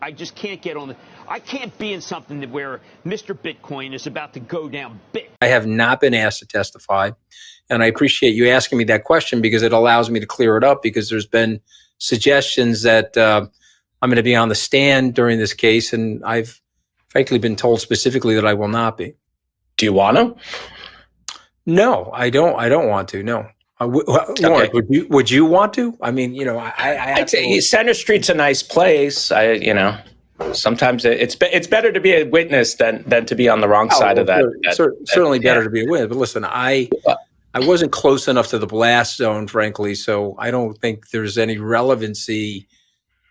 I just can't get on the. I can't be in something that where Mr. Bitcoin is about to go down big. I have not been asked to testify, and I appreciate you asking me that question because it allows me to clear it up, because there's been suggestions that I'm going to be on the stand during this case, and I've frankly been told specifically that I will not be. Do you want to? No, I don't. I don't want to. No. Lawrence, would you want to? I mean, you know, I'd say Center Street's a nice place. Sometimes it's better to be a witness than to be on the wrong side of that. Certainly better to be a witness. But listen, I wasn't close enough to the blast zone, frankly, so I don't think there's any relevancy.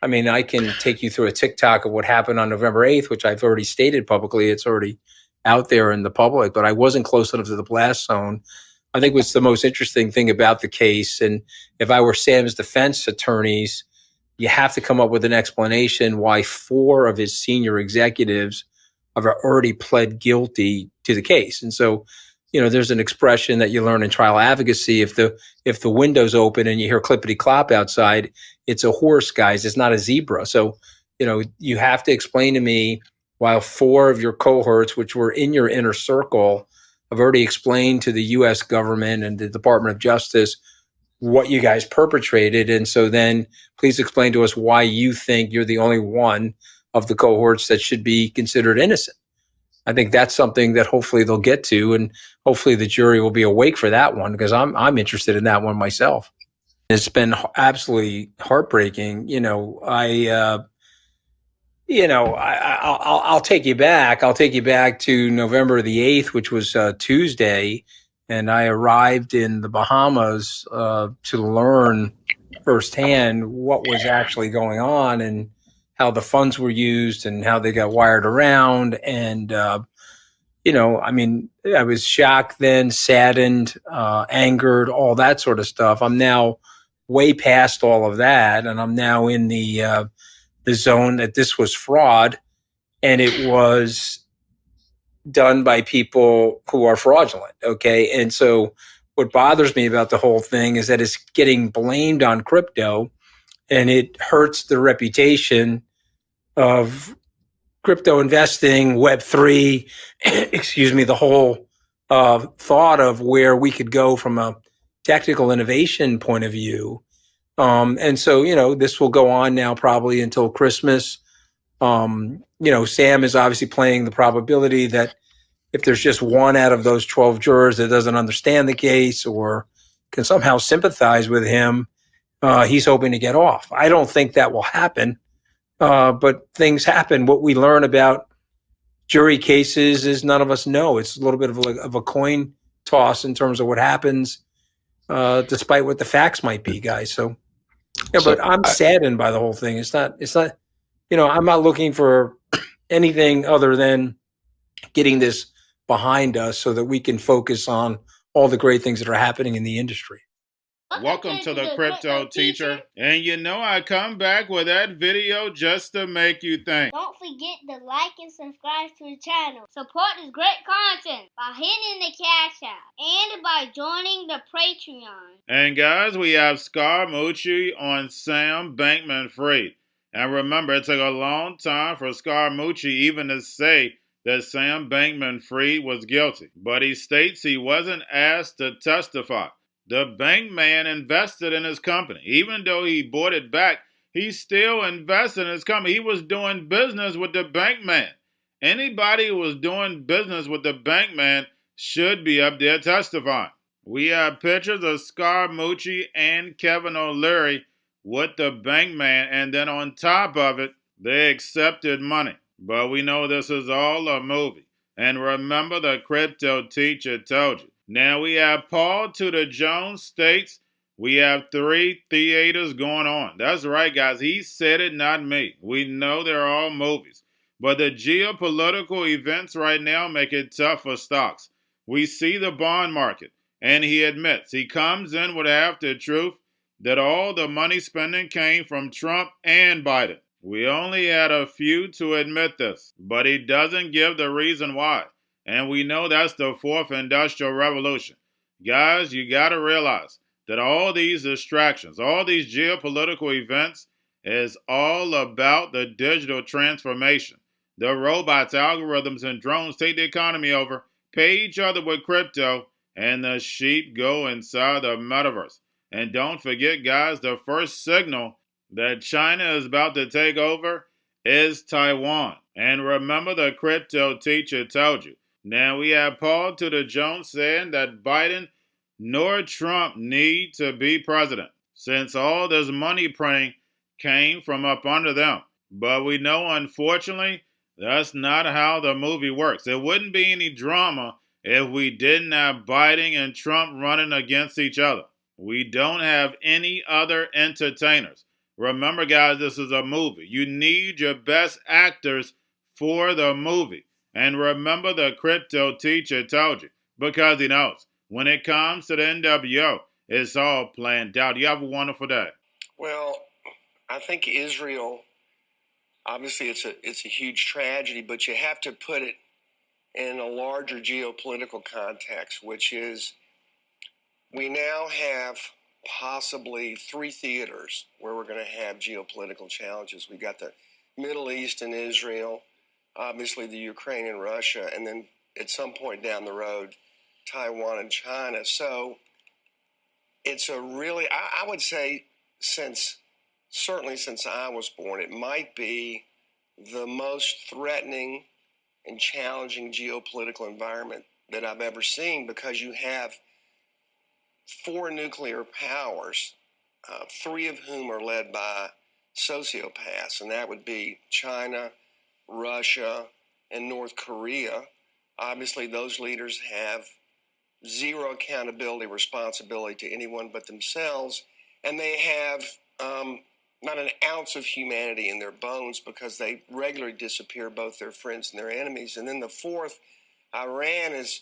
I mean, I can take you through a TikTok of what happened on November 8th, which I've already stated publicly. It's already out there in the public, but I wasn't close enough to the blast zone. I think what's the most interesting thing about the case, and if I were Sam's defense attorneys, you have to come up with an explanation why 4 of his senior executives have already pled guilty to the case. And so, you know, there's an expression that you learn in trial advocacy. If the window's open and you hear clippity clop outside, it's a horse, guys. It's not a zebra. So, you know, you have to explain to me why 4 of your cohorts, which were in your inner circle, have already explained to the U.S. government and the Department of Justice what you guys perpetrated. And so then please explain to us why you think you're the only one of the cohorts that should be considered innocent. I think that's something that hopefully they'll get to, and hopefully the jury will be awake for that one, because I'm interested in that one myself. It's been absolutely heartbreaking. I'll take you back. I'll take you back to November the 8th, which was Tuesday. And I arrived in the Bahamas to learn firsthand what was actually going on and how the funds were used and how they got wired around. And, I was shocked then, saddened, angered, all that sort of stuff. I'm now way past all of that. And I'm now in the zone that this was fraud, and it was done by people who are fraudulent. Okay. And so what bothers me about the whole thing is that it's getting blamed on crypto, and it hurts the reputation of crypto investing, Web3, the whole thought of where we could go from a technical innovation point of view. And so, this will go on now probably until Christmas. Sam is obviously playing the probability that if there's just one out of those 12 jurors that doesn't understand the case or can somehow sympathize with him, he's hoping to get off. I don't think that will happen, but things happen. What we learn about jury cases is none of us know. It's a little bit of a coin toss in terms of what happens, despite what the facts might be, guys. So, but I'm saddened by the whole thing. It's not, I'm not looking for anything other than getting this behind us so that we can focus on all the great things that are happening in the industry. Welcome to the Crypto Teacher. And I come back with that video just to make you think. Don't forget to like and subscribe to the channel. Support this great content by hitting the Cash App and by joining the Patreon. And guys, we have Scaramucci on Sam Bankman-Fried. And remember, it took a long time for Scaramucci even to say that Sam Bankman-Fried was guilty. But he states he wasn't asked to testify. The bank man invested in his company. Even though he bought it back, he still invested in his company. He was doing business with the bank man. Anybody who was doing business with the bank man should be up there testifying. We have pictures of Scaramucci and Kevin O'Leary with the bank man, and then on top of it, they accepted money. But we know this is all a movie. And remember, the Crypto Teacher told you. Now we have Paul to the Jones states we have 3 theaters going on. That's right, guys. He said it, not me. We know they're all movies. But the geopolitical events right now make it tough for stocks. We see the bond market, and he admits, he comes in with half the truth, that all the money spending came from Trump and Biden. We only had a few to admit this, but he doesn't give the reason why. And we know that's the 4th Industrial Revolution. Guys, you got to realize that all these distractions, all these geopolitical events is all about the digital transformation. The robots, algorithms, and drones take the economy over, pay each other with crypto, and the sheep go inside the metaverse. And don't forget, guys, the first signal that China is about to take over is Taiwan. And remember, the crypto teacher told you. Now we have Paul to the Jones saying that Biden nor Trump need to be president, since all this money printing came from up under them. But we know, unfortunately, that's not how the movie works. There wouldn't be any drama if we didn't have Biden and Trump running against each other. We don't have any other entertainers. Remember, guys, this is a movie. You need your best actors for the movie. And remember, the crypto teacher told you, because he knows. When it comes to the NWO, it's all planned out. You have a wonderful day. Well, I think Israel, obviously it's a huge tragedy, but you have to put it in a larger geopolitical context, which is we now have possibly 3 theaters where we're going to have geopolitical challenges. We got the Middle East and Israel, obviously the Ukraine and Russia, and then at some point down the road, Taiwan and China. So it's a really, I would say certainly since I was born, it might be the most threatening and challenging geopolitical environment that I've ever seen, because you have 4 nuclear powers, 3 of whom are led by sociopaths, and that would be China, Russia, and North Korea. Obviously, those leaders have zero accountability, responsibility to anyone but themselves, and they have not an ounce of humanity in their bones, because they regularly disappear both their friends and their enemies. And then the 4th, Iran, is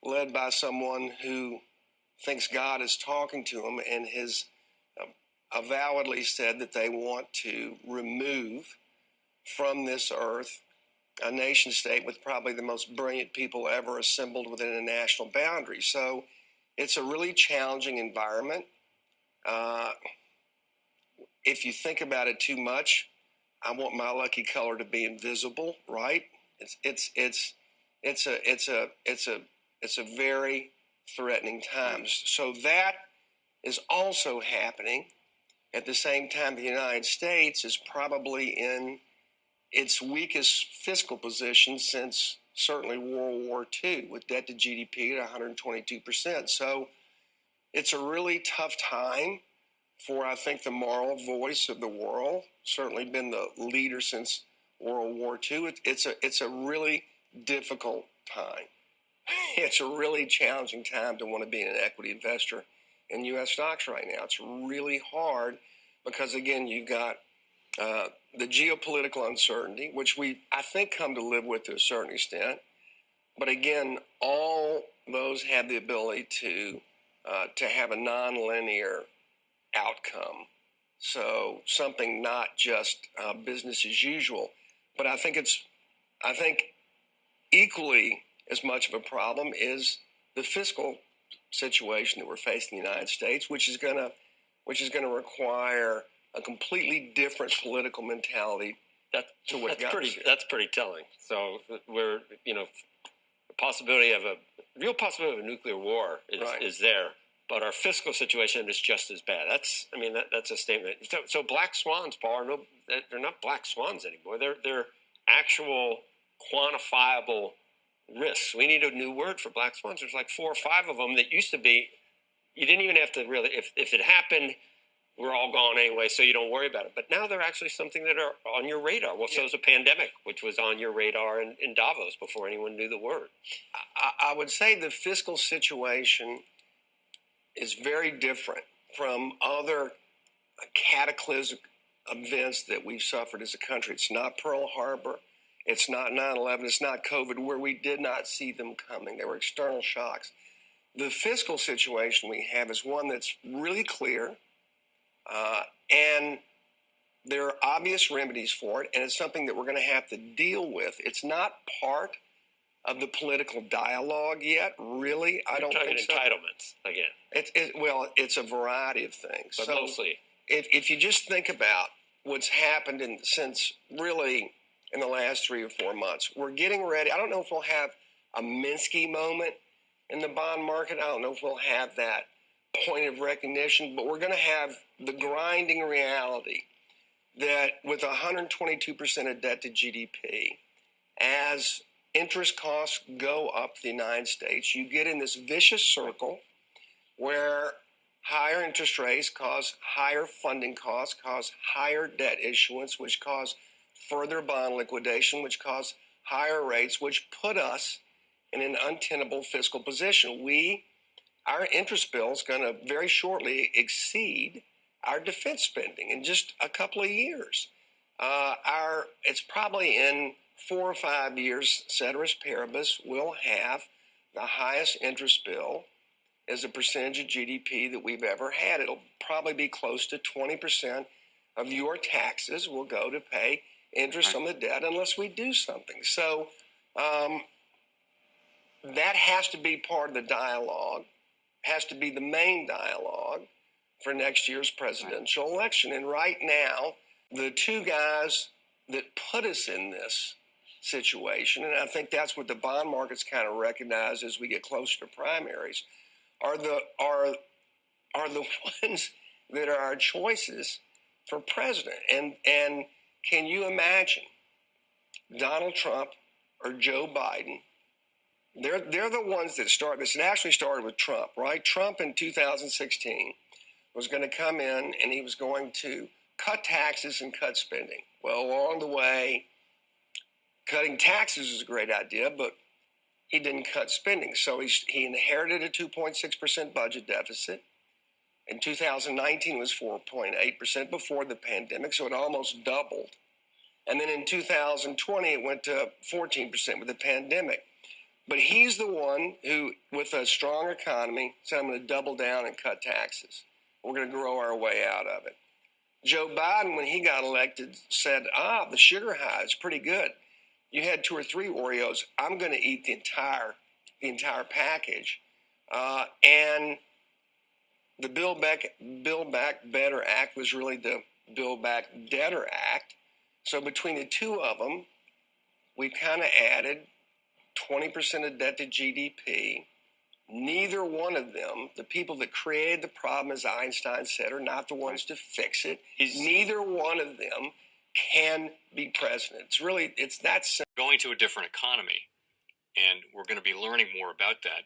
led by someone who thinks God is talking to him and has avowedly said that they want to remove from this earth a nation state with probably the most brilliant people ever assembled within a national boundary. So it's a really challenging environment. If you think about it too much, I want my lucky color to be invisible, right? It's a very threatening time. So that is also happening at the same time. The United States is probably in its weakest fiscal position since certainly World War II, with debt to GDP at 122%. So it's a really tough time for, I think, the moral voice of the world. Certainly been the leader since World War II. It's a really difficult time. It's a really challenging time to want to be an equity investor in U.S. stocks right now. It's really hard because, again, you've got the geopolitical uncertainty, which we, I think, come to live with to a certain extent. But again, all those have the ability to have a nonlinear outcome. So something not just business as usual. But I think equally as much of a problem is the fiscal situation that we're facing in the United States, which is going to require a completely different political mentality. That's pretty telling. So we're, the possibility of a real possibility of a nuclear war is there, but our fiscal situation is just as bad. That's a statement. So black swans, Paul, they're not black swans anymore. They're actual quantifiable risks. We need a new word for black swans. There's like 4 or 5 of them that used to be, you didn't even have to really, if it happened, we're all gone anyway, so you don't worry about it. But now they're actually something that are on your radar. Well, so is a pandemic, which was on your radar in Davos before anyone knew the word. I would say the fiscal situation is very different from other cataclysmic events that we've suffered as a country. It's not Pearl Harbor. It's not 9/11. It's not COVID, where we did not see them coming. They were external shocks. The fiscal situation we have is one that's really clear. And there are obvious remedies for it, and it's something that we're going to have to deal with. It's not part of the political dialogue yet, really. I don't think so. Entitlements again. It's a variety of things. But so mostly, if you just think about what's happened since really in the last 3 or 4 months. We're getting ready. I don't know if we'll have a Minsky moment in the bond market. I don't know if we'll have that point of recognition, but we're going to have the grinding reality that with 122% of debt to GDP, as interest costs go up the United States, you get in this vicious circle where higher interest rates cause higher funding costs, cause higher debt issuance, which cause further bond liquidation, which cause higher rates, which put us in an untenable fiscal position. Our interest bill is going to very shortly exceed our defense spending in just a couple of years. It's probably in 4 or 5 years, ceteris paribus, we'll have the highest interest bill as a percentage of GDP that we've ever had. It'll probably be close to 20% of your taxes will go to pay interest on the debt unless we do something. So that has to be part of the dialogue, has to be the main dialogue for next year's presidential election. And right now, the two guys that put us in this situation, and I think that's what the bond markets kind of recognize as we get closer to primaries, are the ones that are our choices for president. And can you imagine Donald Trump or Joe Biden? They're the ones that start this. It actually started with Trump, right? Trump in 2016 was going to come in and he was going to cut taxes and cut spending. Well, along the way, cutting taxes is a great idea, but he didn't cut spending. So he inherited a 2.6% budget deficit. In 2019, it was 4.8% before the pandemic, so it almost doubled. And then in 2020, it went to 14% with the pandemic. But he's the one who, with a strong economy, said, I'm going to double down and cut taxes. We're going to grow our way out of it. Joe Biden, when he got elected, said, the sugar high is pretty good. You had 2 or 3 Oreos. I'm going to eat the entire package. And the Build Back Better Act was really the Build Back Debtor Act. So between the two of them, we kind of added 20% of debt to GDP. Neither one of them, the people that created the problem, as Einstein said, are not the ones to fix it. Neither one of them can be president. It's that simple. Going to a different economy, and we're going to be learning more about that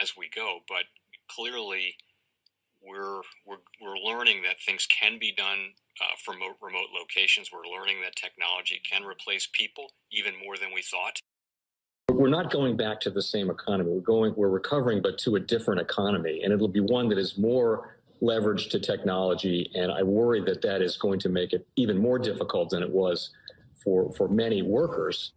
as we go. But clearly, we're learning that things can be done from remote locations. We're learning that technology can replace people even more than we thought. We're not going back to the same economy. We're recovering, but to a different economy, and it'll be one that is more leveraged to technology. And I worry that that is going to make it even more difficult than it was for many workers.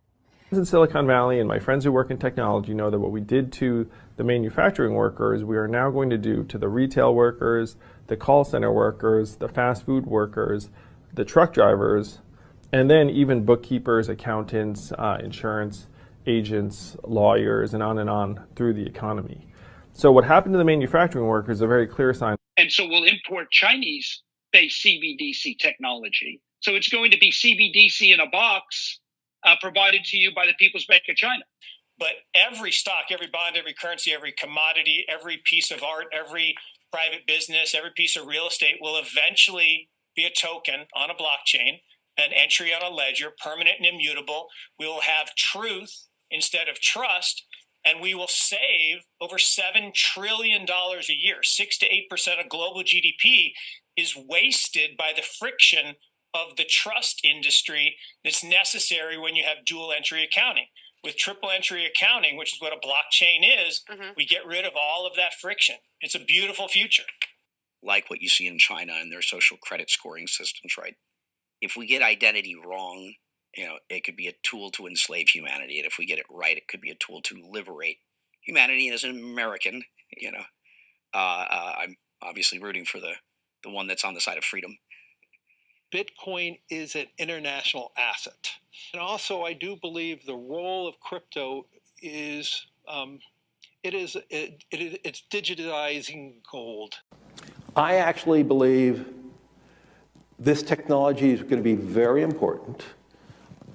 In Silicon Valley, and my friends who work in technology know that what we did to the manufacturing workers, we are now going to do to the retail workers, the call center workers, the fast food workers, the truck drivers, and then even bookkeepers, accountants, insurance agents, lawyers, and on through the economy. So what happened to the manufacturing workers is a very clear sign. And so we'll import Chinese-based CBDC technology. So it's going to be CBDC in a box provided to you by the People's Bank of China. But every stock, every bond, every currency, every commodity, every piece of art, every private business, every piece of real estate will eventually be a token on a blockchain, an entry on a ledger, permanent and immutable. We will have truth instead of trust, and we will save over $7 trillion a year. 6 to 8% of global GDP is wasted by the friction of the trust industry that's necessary when you have dual entry accounting. With triple entry accounting, which is what a blockchain is, we get rid of all of that friction. It's a beautiful future. Like what you see in China and their social credit scoring systems, right? If we get identity wrong, it could be a tool to enslave humanity. And if we get it right, it could be a tool to liberate humanity. And as an American, I'm obviously rooting for the one that's on the side of freedom. Bitcoin is an international asset. And also, I do believe the role of crypto is it's digitizing gold. I actually believe This technology is going to be very important.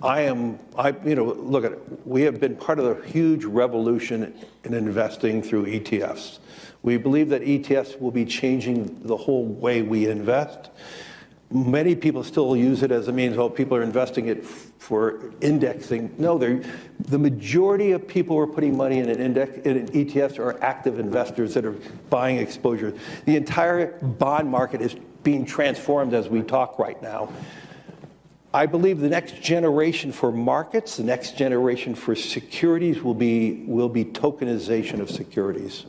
Look at it. We have been part of the huge revolution in investing through ETFs. We believe that ETFs will be changing the whole way we invest. Many people still use it as a means, people are investing it for indexing. No, the majority of people who are putting money in in ETFs are active investors that are buying exposure. The entire bond market is being transformed as we talk right now. I believe the next generation for markets, the next generation for securities will be tokenization of securities.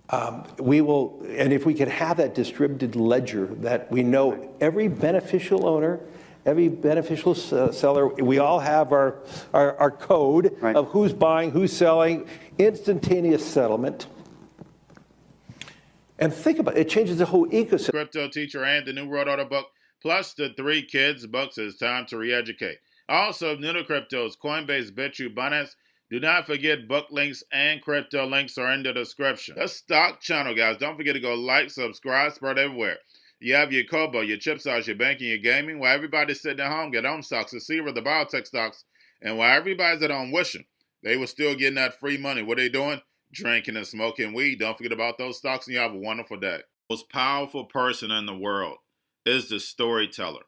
And if we could have that distributed ledger that we know every beneficial owner, every beneficial seller, we all have our code of who's buying, who's selling, instantaneous settlement. And think about it, it changes the whole ecosystem. Cryptoteacher and the new World Order book, plus the 3 kids books. It's time to re-educate. Also, new to cryptos, Coinbase, Bitrue, Binance. Do not forget book links and crypto links are in the description. The stock channel, guys. Don't forget to go like, subscribe, spread everywhere. You have your Kobo, your chip stocks, your banking, your gaming. While everybody's sitting at home, get home stocks, the Seaver, the biotech stocks. And while everybody's at home wishing, they were still getting that free money. What are they doing? Drinking and smoking weed. Don't forget about those stocks, and you have a wonderful day. The most powerful person in the world is the storyteller.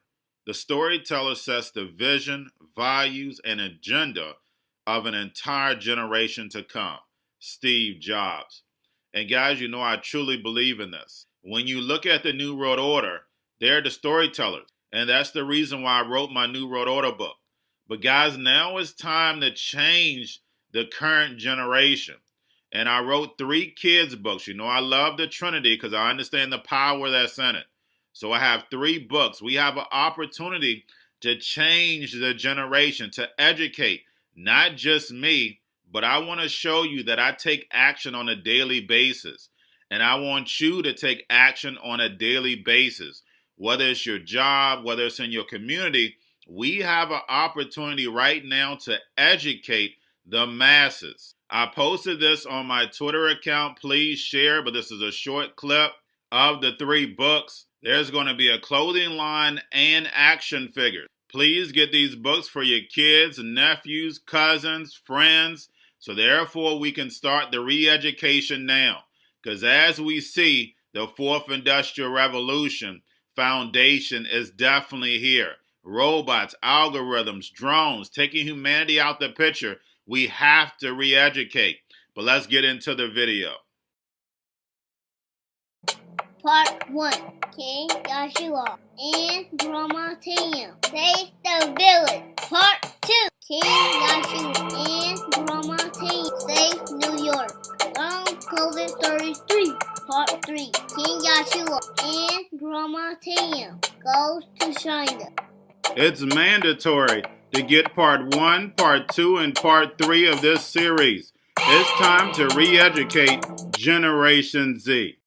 The storyteller sets the vision, values, and agenda of an entire generation to come. Steve Jobs. And guys, you know I truly believe in this. When you look at the New World Order, they're the storytellers. And that's the reason why I wrote my New World Order book. But guys, now it's time to change the current generation. And I wrote 3 kids books. You know I love the Trinity because I understand the power that's in it. So I have 3 books. We have an opportunity to change the generation, to educate. Not just me, but I want to show you that I take action on a daily basis. And I want you to take action on a daily basis. Whether it's your job, whether it's in your community, we have an opportunity right now to educate the masses. I posted this on my Twitter account. Please share, but this is a short clip of the 3 books. There's going to be a clothing line and action figures. Please get these books for your kids, nephews, cousins, friends, so therefore we can start the re-education now. Because as we see, the 4th Industrial Revolution foundation is definitely here. Robots, algorithms, drones, taking humanity out the picture. We have to re-educate. But let's get into the video. Part 1. King Joshua and Grandma Tanya save the village. Part 2. King Joshua and Grandma Tanya save New York. From COVID Stories 3. Part 3. King Joshua and Grandma Tanya goes to China. It's mandatory to get part 1, part 2, and part 3 of this series. It's time to re-educate Generation Z.